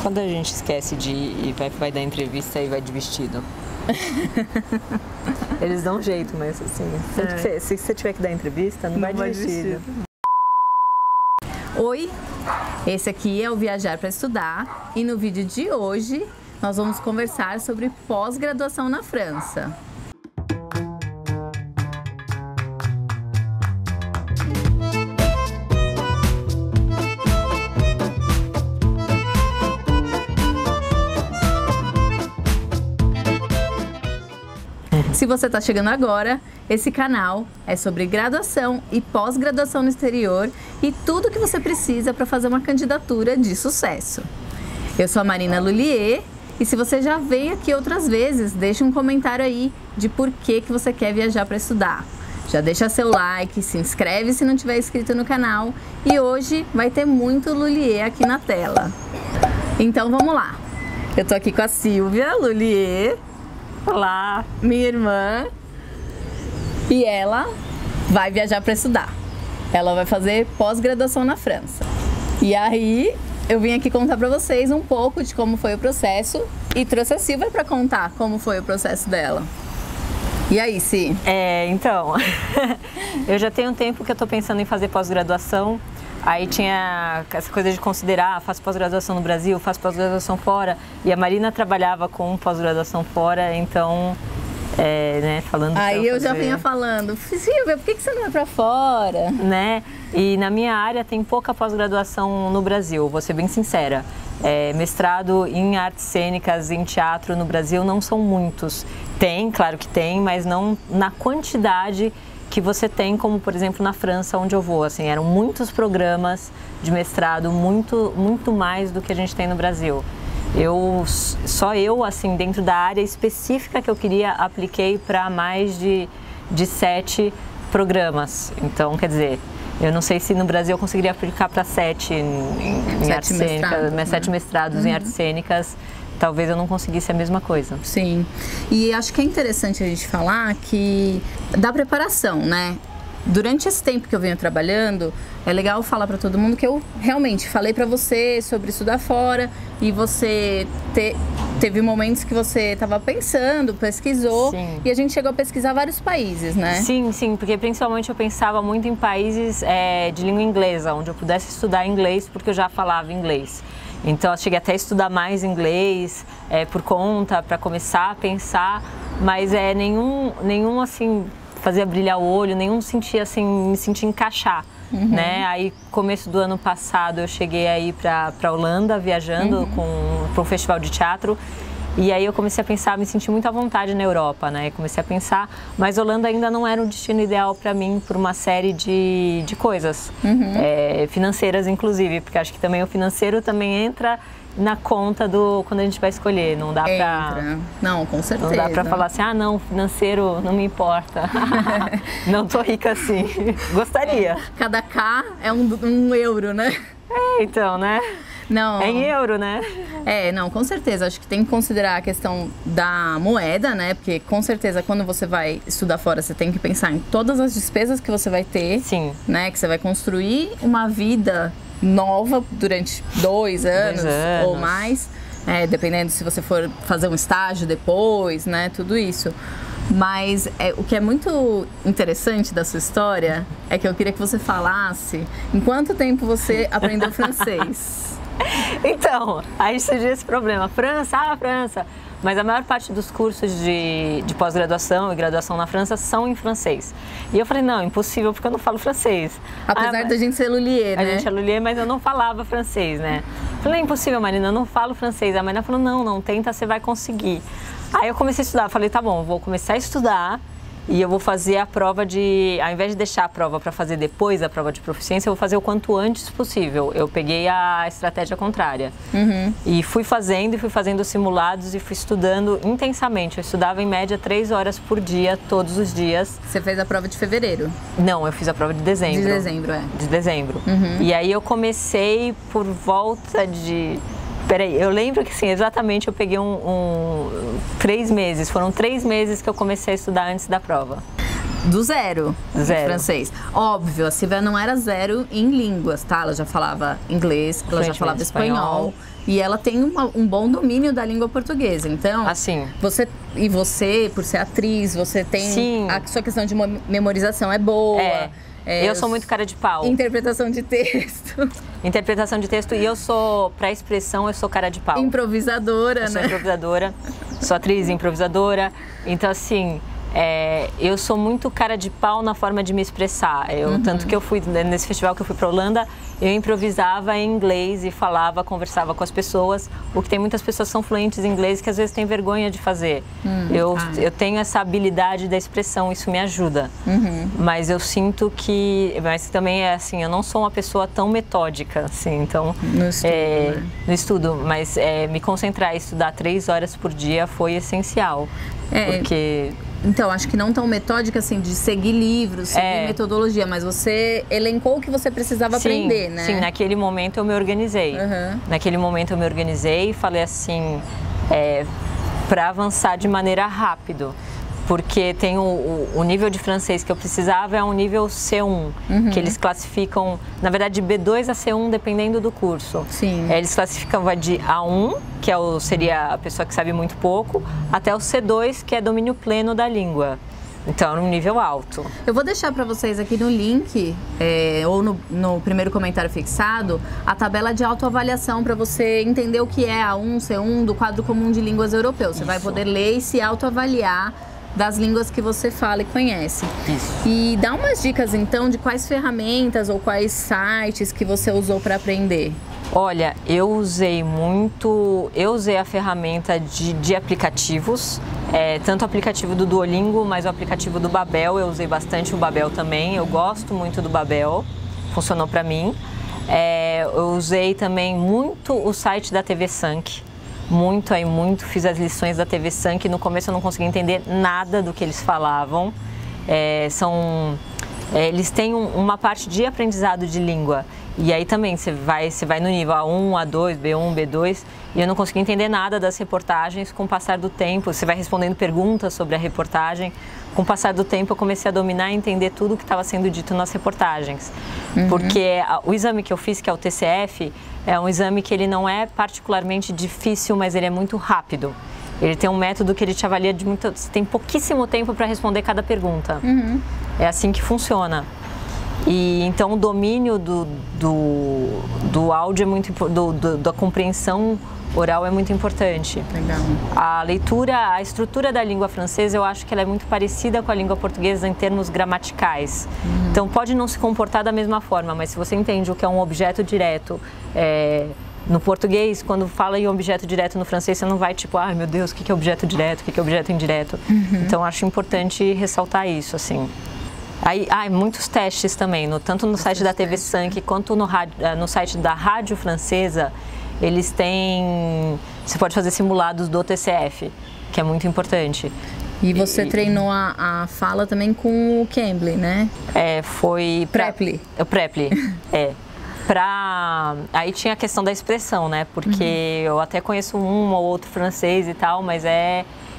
quando a gente esquece de ir e vai dar entrevista e vai de vestido? Eles dão um jeito, mas assim, se você tiver que dar entrevista, não vai de vestido. Oi, esse aqui é o Viajar para Estudar e no vídeo de hoje nós vamos conversar sobre pós-graduação na França. Se você está chegando agora, esse canal é sobre graduação e pós-graduação no exterior e tudo que você precisa para fazer uma candidatura de sucesso. Eu sou a Marina Lullier e se você já veio aqui outras vezes, deixa um comentário aí de por que você quer viajar para estudar. Já deixa seu like, se inscreve se não tiver inscrito no canal e hoje vai ter muito Lullier aqui na tela. Então vamos lá. Eu tô aqui com a Silvia Lullier. Olá, minha irmã, e ela vai viajar para estudar. Ela vai fazer pós-graduação na França. E aí, eu vim aqui contar para vocês um pouco de como foi o processo e trouxe a Silvia para contar como foi o processo dela. E aí, Si? Então, eu já tenho um tempo que eu tô pensando em fazer pós-graduação. Aí tinha essa coisa de considerar, faço pós-graduação no Brasil, faço pós-graduação fora. E a Marina trabalhava com pós-graduação fora, então, né, falando... Aí eu já vinha falando, Silvia, por que você não vai pra fora? Né? E na minha área tem pouca pós-graduação no Brasil, vou ser bem sincera. Mestrado em artes cênicas, em teatro no Brasil não são muitos. Tem, claro que tem, mas não na quantidade que você tem, como por exemplo na França, onde eu vou, assim, eram muitos programas de mestrado, muito mais do que a gente tem no Brasil. Só eu, assim, dentro da área específica que eu queria, apliquei para mais de 7 programas. Então, quer dizer, eu não sei se no Brasil eu conseguiria aplicar para 7 em artes cênicas, 7 mestrados em artes cênicas. Talvez eu não conseguisse a mesma coisa. Sim. E acho que é interessante a gente falar que da preparação, né? Durante esse tempo que eu venho trabalhando, é legal falar para todo mundo que eu realmente falei para você sobre estudar fora e você teve momentos que você estava pensando, pesquisou. Sim. E a gente chegou a pesquisar vários países, né? Sim, sim, porque principalmente eu pensava muito em países de língua inglesa, onde eu pudesse estudar inglês porque eu já falava inglês. Então eu cheguei até a estudar mais inglês por conta, para começar a pensar, mas nenhum assim fazia brilhar o olho, nenhum sentia assim, me sentia encaixar, né? Aí começo do ano passado eu cheguei aí para Holanda viajando para um festival de teatro. E aí eu comecei a pensar, me senti muito à vontade na Europa, né? Comecei a pensar, mas Holanda ainda não era um destino ideal para mim por uma série de coisas, financeiras inclusive, porque acho que também o financeiro também entra na conta do quando a gente vai escolher, não dá para... Não, com certeza. Não dá para falar assim, ah não, financeiro não me importa, não tô rica assim, gostaria. Cada K é um euro, né? Então, né? Não. É em euro, né? Não, com certeza. Acho que tem que considerar a questão da moeda, né? Porque com certeza quando você vai estudar fora, você tem que pensar em todas as despesas que você vai ter. Sim. Né? Que você vai construir uma vida nova durante 2 anos ou mais. Dependendo se você for fazer um estágio depois, né? Tudo isso. Mas o que é muito interessante da sua história é que eu queria que você falasse em quanto tempo você aprendeu francês. Então, aí surgiu esse problema. França. Mas a maior parte dos cursos de pós-graduação e graduação na França são em francês. E eu falei, não, impossível, porque eu não falo francês. Apesar da gente ser Lullier, né? A gente é Lullier, mas eu não falava francês, né? Falei, impossível, Marina, eu não falo francês. A Marina falou, não, tenta, você vai conseguir. Aí eu comecei a estudar, falei, tá bom, vou começar a estudar. E eu vou fazer a prova ao invés de deixar a prova para fazer depois a prova de proficiência, eu vou fazer o quanto antes possível. Eu peguei a estratégia contrária. E fui fazendo simulados e fui estudando intensamente. Eu estudava em média 3 horas por dia, todos os dias. Você fez a prova de fevereiro? Não, eu fiz a prova de dezembro. De dezembro, De dezembro. E aí eu comecei por volta de... Peraí, eu lembro que sim, exatamente eu peguei 3 meses, foram 3 meses que eu comecei a estudar antes da prova. do zero, Zero. de francês. Óbvio, a Silvia não era zero em línguas, tá? Ela já falava inglês, ela já falava espanhol. E ela tem um bom domínio da língua portuguesa. Então, assim, você, por ser atriz, você tem... Sim. A sua questão de memorização é boa. Eu sou muito cara de pau. Interpretação de texto. Interpretação de texto. E eu sou, pra expressão, eu sou cara de pau. Improvisadora, eu né? Sou improvisadora. Sou atriz, improvisadora. Então, assim... eu sou muito cara de pau na forma de me expressar. Tanto que eu fui, nesse festival que eu fui pra Holanda, eu improvisava em inglês e conversava com as pessoas. O que tem muitas pessoas que são fluentes em inglês que às vezes têm vergonha de fazer. Eu tenho essa habilidade da expressão, isso me ajuda. Mas eu sinto que... Mas também é assim, eu não sou uma pessoa tão metódica, assim, então... No estudo, né? No estudo, mas me concentrar e estudar 3 horas por dia foi essencial. Porque... Então, acho que não tão metódica, assim, de seguir livros, seguir metodologia, mas você elencou o que você precisava aprender, né? Sim, naquele momento eu me organizei. Naquele momento eu me organizei e falei assim, para avançar de maneira rápido. Porque tem o nível de francês que eu precisava é um nível C1, que eles classificam, na verdade, de B2 a C1, dependendo do curso. Sim. Eles classificam de A1, que seria a pessoa que sabe muito pouco, até o C2, que é domínio pleno da língua. Então, é um nível alto. Eu vou deixar para vocês aqui no link, ou no primeiro comentário fixado, a tabela de autoavaliação para você entender o que é A1, C1 do quadro comum de línguas europeu. Você vai poder ler e se autoavaliar das línguas que você fala e conhece. E dá umas dicas, então, de quais ferramentas ou quais sites que você usou para aprender. Olha, eu usei a ferramenta de aplicativos, tanto o aplicativo do Duolingo, mas o aplicativo do Babel, eu usei bastante o Babel também, eu gosto muito do Babel, funcionou para mim. Eu usei também muito o site da TV Sank, fiz as lições da TV Sank, no começo eu não conseguia entender nada do que eles falavam. Eles têm uma parte de aprendizado de língua, e aí também você vai no nível A1, A2, B1, B2, e eu não conseguia entender nada das reportagens. Com o passar do tempo, você vai respondendo perguntas sobre a reportagem, com o passar do tempo eu comecei a dominar e entender tudo o que estava sendo dito nas reportagens. Porque o exame que eu fiz, que é o TCF, é um exame que ele não é particularmente difícil, mas ele é muito rápido. Ele tem um método que ele te avalia você tem pouquíssimo tempo para responder cada pergunta. É assim que funciona. E então o domínio do áudio é muito da compreensão oral é muito importante. Legal. A estrutura da língua francesa, eu acho que ela é muito parecida com a língua portuguesa em termos gramaticais. Então pode não se comportar da mesma forma, mas se você entende o que é um objeto direto, no português, quando fala em objeto direto no francês, você não vai tipo, ai meu Deus, o que é objeto direto, o que é objeto indireto. Então acho importante ressaltar isso, assim. Aí, muitos testes também, tanto no site da TV Sank quanto no site da Rádio Francesa, eles têm... Você pode fazer simulados do TCF, que é muito importante. E você treinou a fala também com o Cambly, né? Foi... Preply. O Preply, Aí tinha a questão da expressão, né? Porque eu até conheço um ou outro francês e tal, mas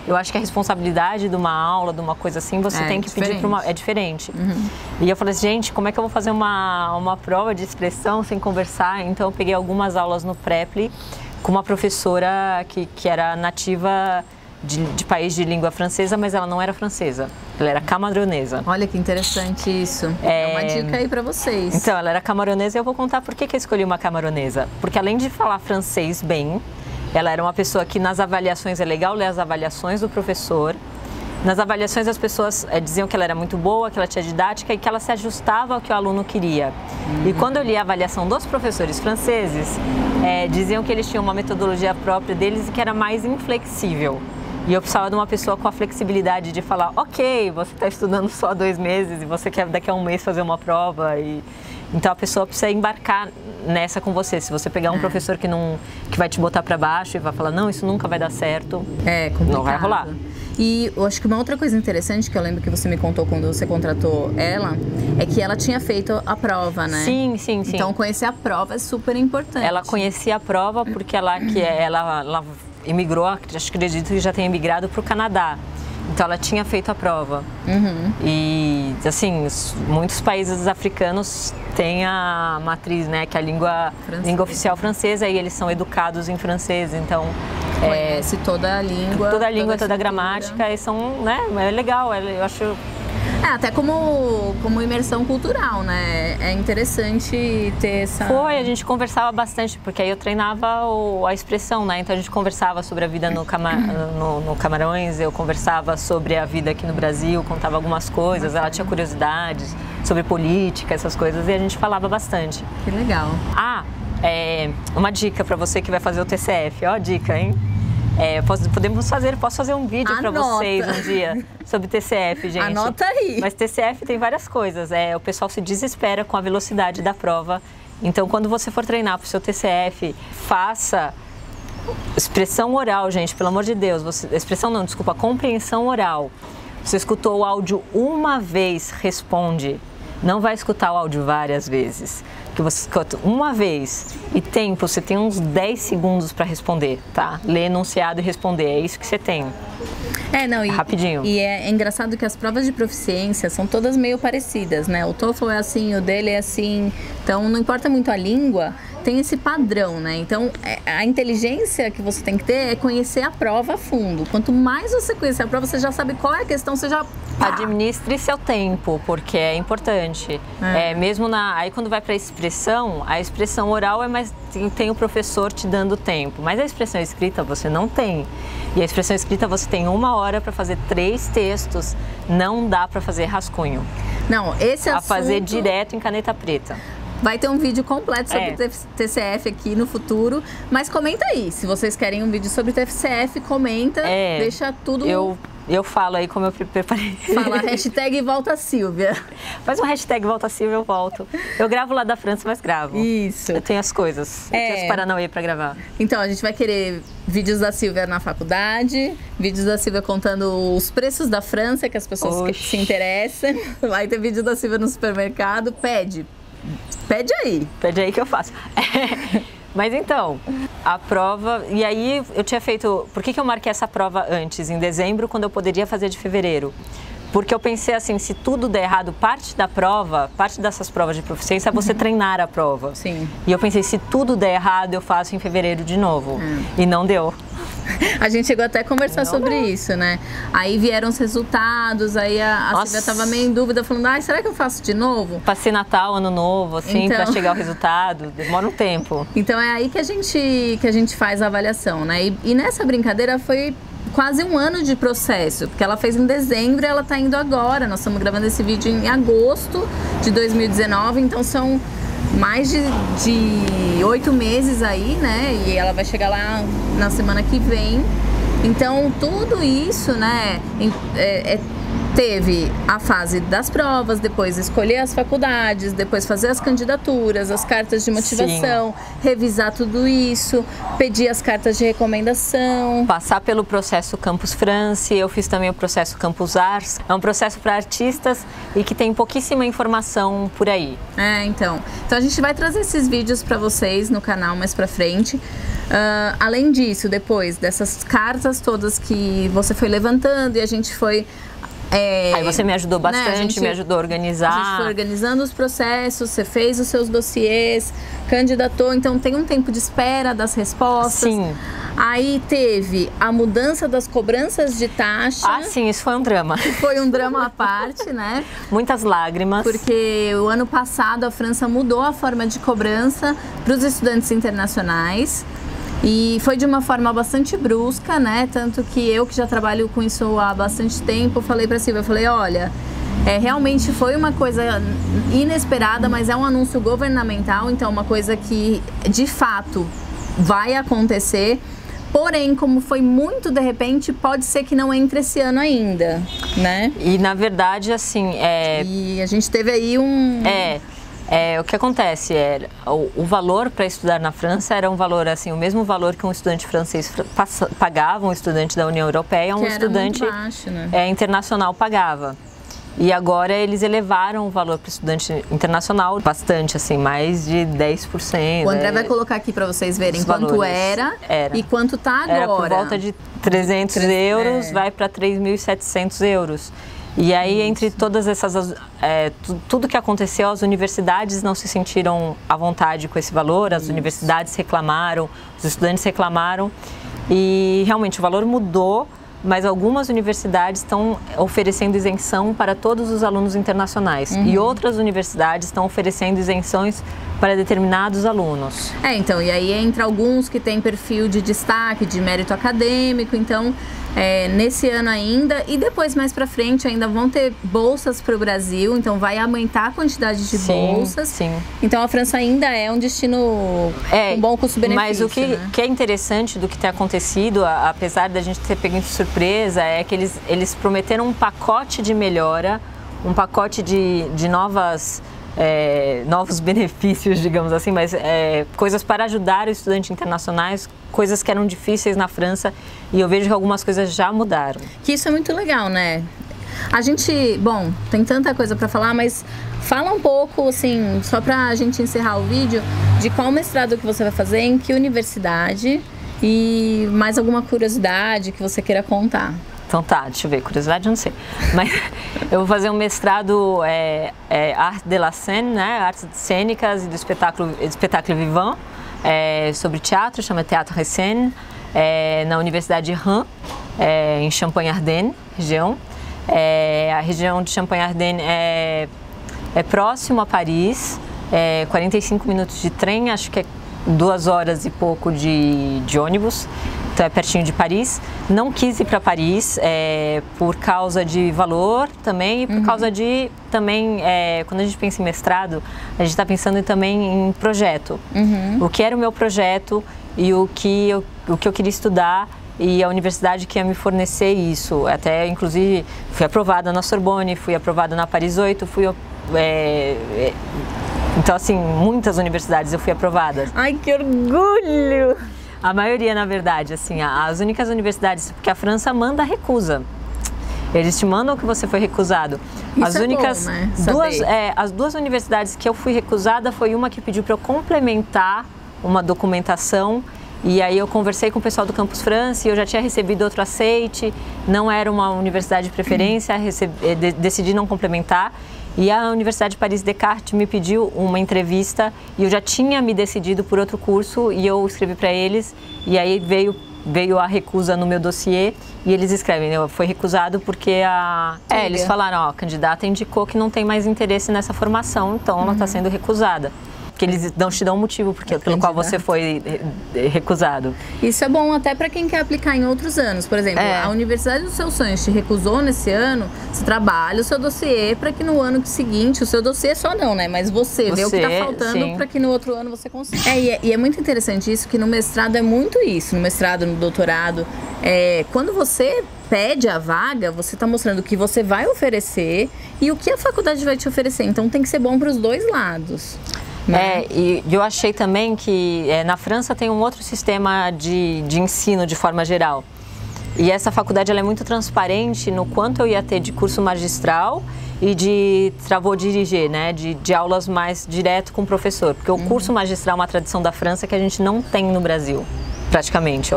eu acho que a responsabilidade de uma aula, de uma coisa assim, você tem que pedir para uma... É diferente. E eu falei assim, gente, como é que eu vou fazer uma prova de expressão sem conversar? Então eu peguei algumas aulas no Preply com uma professora que era nativa de país de língua francesa, mas ela não era francesa, ela era camaronesa. Olha que interessante isso. É uma dica aí para vocês. Então, ela era camaronesa e eu vou contar por que eu escolhi uma camaronesa. Porque além de falar francês bem, ela era uma pessoa que nas avaliações, é legal ler as avaliações do professor. Nas avaliações as pessoas diziam que ela era muito boa, que ela tinha didática e que ela se ajustava ao que o aluno queria. E quando eu li a avaliação dos professores franceses, diziam que eles tinham uma metodologia própria deles e que era mais inflexível. E eu precisava de uma pessoa com a flexibilidade de falar, ok, você está estudando só 2 meses e você quer daqui a 1 mês fazer uma prova. Então a pessoa precisa embarcar nessa com você. Se você pegar um professor que vai te botar para baixo e vai falar, não, isso nunca vai dar certo, não vai rolar. E eu acho que uma outra coisa interessante que eu lembro que você me contou quando você contratou ela, é que ela tinha feito a prova, né? Sim. Então conhecer a prova é super importante. Ela conhecia a prova porque ela imigrou, acho que acredito que já tenha imigrado para o Canadá. Então ela tinha feito a prova. E assim, muitos países africanos têm a matriz, né, que é a língua oficial francesa, e eles são educados em francês, então conhece toda a língua, toda a gramática, e são, né, é legal, eu acho. Até como imersão cultural, né? É interessante ter essa... A gente conversava bastante, porque aí eu treinava a expressão, né? Então a gente conversava sobre a vida no Camarões, eu conversava sobre a vida aqui no Brasil, contava algumas coisas, ela tinha curiosidades sobre política, essas coisas, e a gente falava bastante. Que legal. Uma dica para você que vai fazer o TCF, ó a dica, hein? Posso fazer um vídeo para vocês um dia sobre TCF, gente. Anota aí. Mas TCF tem várias coisas. O pessoal se desespera com a velocidade da prova. Então, quando você for treinar para o seu TCF, faça expressão oral, gente, pelo amor de Deus. Compreensão oral. Você escutou o áudio uma vez, responde. Não vai escutar o áudio várias vezes. Que você escuta uma vez e tempo, você tem uns 10 segundos para responder, tá? Ler enunciado e responder, é isso que você tem. Rapidinho. E é engraçado que as provas de proficiência são todas meio parecidas, né? O TOEFL é assim, o dele é assim, então não importa muito a língua, tem esse padrão, né? Então, a inteligência que você tem que ter é conhecer a prova a fundo. Quanto mais você conhecer a prova, você já sabe qual é a questão, você já... Administre seu tempo, porque é importante. Mesmo aí quando vai para a expressão oral é mais, tem o professor te dando tempo, mas a expressão escrita você não tem. E a expressão escrita você tem 1 hora para fazer 3 textos, não dá para fazer rascunho. Não, esse assunto... fazer direto em caneta preta. Vai ter um vídeo completo sobre TCF aqui no futuro, mas comenta aí, se vocês querem um vídeo sobre TCF, comenta, deixa tudo... Eu falo aí como eu preparei. Fala, hashtag Volta Silvia. Faz um hashtag Volta Silvia, eu volto. Eu gravo lá da França, mas gravo. Isso. Eu tenho as coisas. Eu tenho os Paranauê pra gravar. Então, a gente vai querer vídeos da Silvia na faculdade, vídeos da Silvia contando os preços da França, que as pessoas que se interessam. Vai ter vídeo da Silvia no supermercado. Pede aí. Pede aí que eu faço. Mas então, a prova... E aí eu tinha feito... Por que eu marquei essa prova antes, em dezembro, quando eu poderia fazer de fevereiro? Porque eu pensei assim, se tudo der errado, parte dessas provas de proficiência é você treinar a prova. Sim. E eu pensei, se tudo der errado, eu faço em fevereiro de novo. E não deu. A gente chegou até a conversar sobre isso, né? Aí vieram os resultados, aí a Silvia tava meio em dúvida, falando, será que eu faço de novo? Passei Natal, Ano Novo, assim, pra chegar o resultado, demora um tempo. Então é aí que a gente faz a avaliação, né? E nessa brincadeira foi quase 1 ano de processo, porque ela fez em dezembro e ela tá indo agora. Nós estamos gravando esse vídeo em agosto de 2019, então são mais de 8 meses aí, né? E ela vai chegar lá na semana que vem. Então, tudo isso, né, teve a fase das provas, depois escolher as faculdades, depois fazer as candidaturas, as cartas de motivação, revisar tudo isso, pedir as cartas de recomendação. Passar pelo processo Campus France, eu fiz também o processo Campus Arts. É um processo para artistas e que tem pouquíssima informação por aí. Então a gente vai trazer esses vídeos para vocês no canal mais pra frente. Além disso, depois dessas cartas todas que você foi levantando e a gente foi... Aí você me ajudou bastante, me ajudou a organizar. A gente foi organizando os processos, você fez os seus dossiês, candidatou, então tem um tempo de espera das respostas. Sim. Aí teve a mudança das cobranças de taxa. Sim, isso foi um drama. Foi um drama à parte, né? Muitas lágrimas. Porque o ano passado a França mudou a forma de cobrança para os estudantes internacionais. E foi de uma forma bastante brusca, né? Tanto que eu, que já trabalho com isso há bastante tempo, falei pra Silvia, olha, realmente foi uma coisa inesperada, mas é um anúncio governamental, então uma coisa que de fato vai acontecer. Porém, como foi muito de repente, pode ser que não entre esse ano ainda, né? E na verdade, assim, E a gente teve aí o que acontece o valor para estudar na França era um valor, assim, o mesmo valor que um estudante francês pagava, um estudante da União Europeia, um estudante baixo, né? Internacional pagava. E agora eles elevaram o valor para o estudante internacional bastante, assim, mais de 10%. O André vai colocar aqui para vocês verem quanto era e quanto tá agora. Era por volta de 300 euros, vai para 3.700 euros. E aí, entre todas essas, tudo que aconteceu, as universidades não se sentiram à vontade com esse valor, as universidades reclamaram, os estudantes reclamaram, e realmente o valor mudou, mas algumas universidades estão oferecendo isenção para todos os alunos internacionais, e outras universidades estão oferecendo isenções para determinados alunos. Então, e aí entra alguns que têm perfil de destaque, de mérito acadêmico, então... nesse ano ainda, e depois mais pra frente ainda vão ter bolsas para o Brasil, então vai aumentar a quantidade de bolsas. Sim. Então a França ainda é um destino com bom custo-benefício. Mas o que é interessante do que tem acontecido, apesar da gente ter pego de surpresa, é que eles prometeram um pacote de melhora, um pacote de novos benefícios, digamos assim, mas coisas para ajudar os estudantes internacionais, coisas que eram difíceis na França, e eu vejo que algumas coisas já mudaram. Que isso é muito legal, né? A gente, bom, tem tanta coisa para falar, mas fala um pouco, assim, só pra gente encerrar o vídeo, de qual mestrado que você vai fazer, em que universidade e mais alguma curiosidade que você queira contar. Então tá, deixa eu ver, curiosidade eu não sei, mas eu vou fazer um mestrado Art de la Scène, né, artes cênicas e do espetáculo vivant, sobre teatro, chama Théâtre et Scène, na Universidade de Reims, em Champagne-Ardenne, região. A região de Champagne-Ardenne é próximo a Paris, 45 minutos de trem, acho que é 2 horas e pouco de ônibus. Então é pertinho de Paris. Não quis ir para Paris por causa de valor também e por causa de também, quando a gente pensa em mestrado, a gente está pensando também em projeto. O que era o meu projeto e o que eu queria estudar e a universidade que ia me fornecer isso. Até, inclusive, fui aprovada na Sorbonne, fui aprovada na Paris 8, então, assim, muitas universidades eu fui aprovada. Ai, que orgulho! A maioria, na verdade, assim, as únicas universidades, porque a França manda recusa. Eles te mandam que você foi recusado. Isso as únicas bom, né? as 2 universidades que eu fui recusada foi uma que pediu para eu complementar uma documentação, e aí eu conversei com o pessoal do Campus France e eu já tinha recebido outro aceite, não era uma universidade de preferência, decidi não complementar. E a Universidade de Paris Descartes me pediu uma entrevista e eu já tinha me decidido por outro curso e eu escrevi para eles, e aí veio a recusa no meu dossiê e eles escrevem, foi recusado porque eles falaram, a candidata indicou que não tem mais interesse nessa formação, então ela está sendo recusada. Que eles não te dão um motivo pelo qual você foi recusado. Isso é bom até para quem quer aplicar em outros anos. Por exemplo, a Universidade dos seus sonhos te recusou nesse ano, você trabalha o seu dossiê para que no ano seguinte, o seu dossiê só não, né? Mas você vê o que está faltando para que no outro ano você consiga. E é muito interessante isso, que no mestrado é muito isso, no mestrado, no doutorado. Quando você pede a vaga, você está mostrando o que você vai oferecer e o que a faculdade vai te oferecer. Então tem que ser bom para os dois lados. E eu achei também que na França tem um outro sistema de ensino de forma geral. E essa faculdade ela é muito transparente no quanto eu ia ter de curso magistral e de travaux dirigés, né? De aulas mais direto com o professor. Porque o curso magistral é uma tradição da França que a gente não tem no Brasil, praticamente.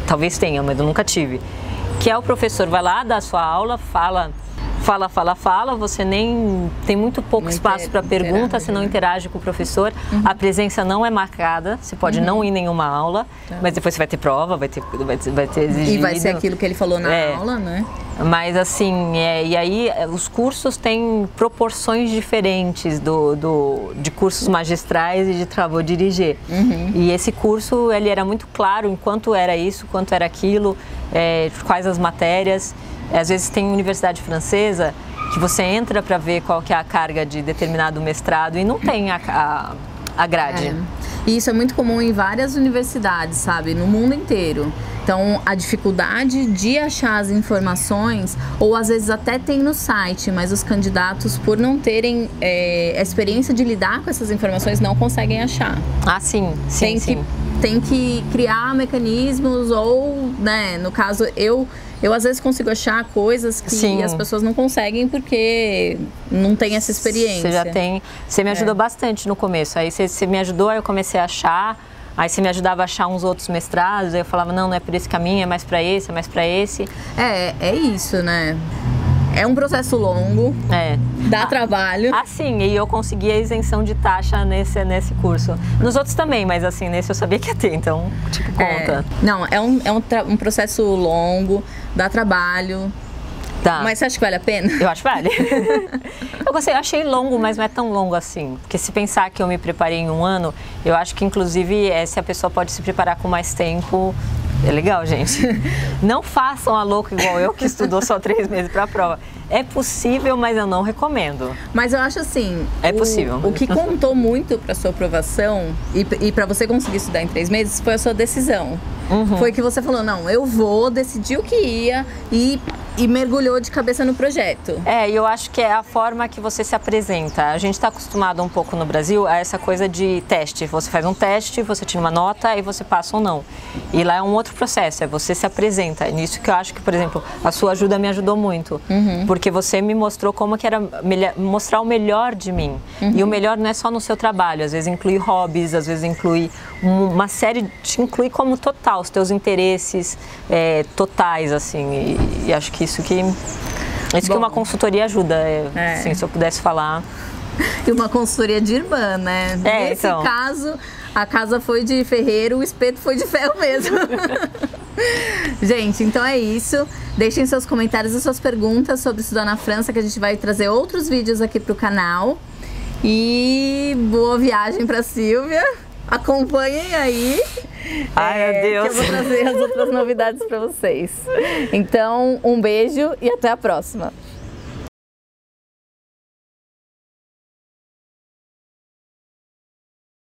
Talvez tenha, mas eu nunca tive. Que é o professor vai lá, dá a sua aula, fala, você nem tem muito pouco espaço para pergunta, você não interage com o professor, a presença não é marcada, você pode não ir em nenhuma aula, mas depois você vai ter prova, vai ter exigido. E vai ser aquilo que ele falou na aula, né? Mas assim, e aí os cursos têm proporções diferentes de cursos magistrais e de travaux dirigés. E esse curso, ele era muito claro em quanto era isso, quanto era aquilo, quais as matérias. Às vezes tem universidade francesa que você entra para ver qual que é a carga de determinado mestrado e não tem a grade. E isso é muito comum em várias universidades, sabe? No mundo inteiro. Então, a dificuldade de achar as informações, ou às vezes até tem no site, mas os candidatos, por não terem a experiência de lidar com essas informações, não conseguem achar. Sim. Tem que criar mecanismos ou, né, no caso, eu Eu às vezes consigo achar coisas que Sim. as pessoas não conseguem porque não tem essa experiência. Você me ajudou bastante no começo, aí você me ajudou, aí eu comecei a achar, aí você me ajudava a achar uns outros mestrados, aí eu falava, não é por esse caminho, é mais pra esse, é mais pra esse. É isso, né? É um processo longo, dá trabalho. Sim, e eu consegui a isenção de taxa nesse curso. Nos outros também, mas assim, nesse eu sabia que ia ter, então, tipo, conta. Não, é um processo longo, dá trabalho. Tá. Mas você acha que vale a pena? Eu acho que vale. Eu achei longo, mas não é tão longo assim. Porque se pensar que eu me preparei em 1 ano, eu acho que inclusive se a pessoa pode se preparar com mais tempo, é legal, gente. Não façam a louca igual eu, que estudou só 3 meses para a prova. É possível, mas eu não recomendo. Mas eu acho assim... É possível. O que contou muito para sua aprovação e para você conseguir estudar em 3 meses foi a sua decisão. Foi que você falou, não, eu vou, decidi o que ia e mergulhou de cabeça no projeto. E eu acho que é a forma que você se apresenta. A gente está acostumado um pouco no Brasil a essa coisa de teste. Você faz um teste, você tira uma nota e você passa ou não. E lá é um outro processo, você se apresenta. Nisso que eu acho que, por exemplo, a sua ajuda me ajudou muito. Porque você me mostrou como que era mostrar o melhor de mim. E o melhor não é só no seu trabalho, às vezes inclui hobbies, às vezes inclui uma série, te inclui como total, os teus interesses totais, assim. E acho que isso que uma consultoria ajuda, assim, se eu pudesse falar. E uma consultoria de irmã, né? Nesse caso, a casa foi de ferreiro, o espeto foi de ferro mesmo. Gente, então é isso. Deixem seus comentários e suas perguntas sobre estudar na França, que a gente vai trazer outros vídeos aqui pro canal. E boa viagem pra Silvia. Acompanhem aí. Ai, meu Deus. Que eu vou trazer as outras novidades pra vocês. Então, um beijo e até a próxima.